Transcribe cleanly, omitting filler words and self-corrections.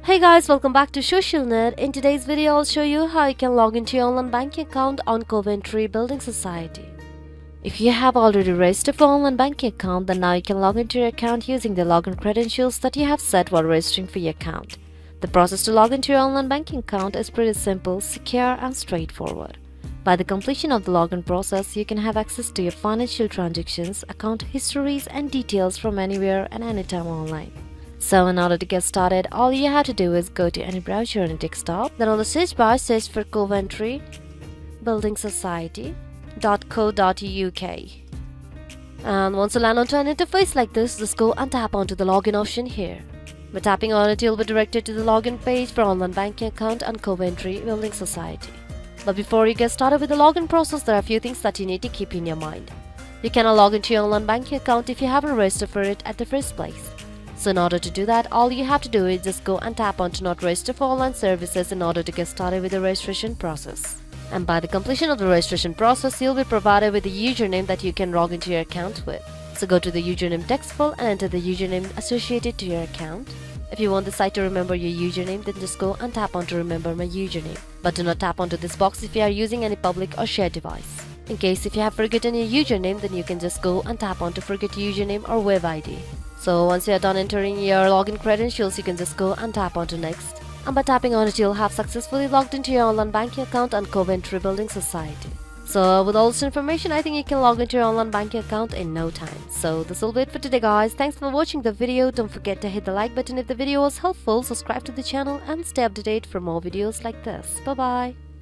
Hey guys, welcome back to Social Net. In today's video, I'll show you how you can log into your online banking account on Coventry Building Society. If you have already registered for online banking account, then now you can log into your account using the login credentials that you have set while registering for your account. The process to log into your online banking account is pretty simple, secure and straightforward. By the completion of the login process, you can have access to your financial transactions, account histories and details from anywhere and anytime online. So in order to get started, all you have to do is go to any browser and desktop. Then on the search bar, search for Coventry Building Society.co.uk. And once you land onto an interface like this, just go and tap onto the login option here. By tapping on it, you'll be directed to the login page for online banking account on Coventry Building Society. But before you get started with the login process, there are a few things that you need to keep in your mind. You cannot log into your online banking account if you haven't registered for it at the first place. So in order to do that, all you have to do is just go and tap on to not register for online services in order to get started with the registration process. And by the completion of the registration process, you'll be provided with a username that you can log into your account with. So go to the username text field and enter the username associated to your account. If you want the site to remember your username, then just go and tap on to remember my username. But do not tap onto this box if you are using any public or shared device. In case if you have forgotten your username, then you can just go and tap on to forget username or web ID. So once you are done entering your login credentials, you can just go and tap onto next. And by tapping on it, you'll have successfully logged into your online banking account on Coventry Building Society. So with all this information, I think you can log into your online banking account in no time. So this will be it for today guys. Thanks for watching the video. Don't forget to hit the like button if the video was helpful, subscribe to the channel and stay up to date for more videos like this. Bye bye.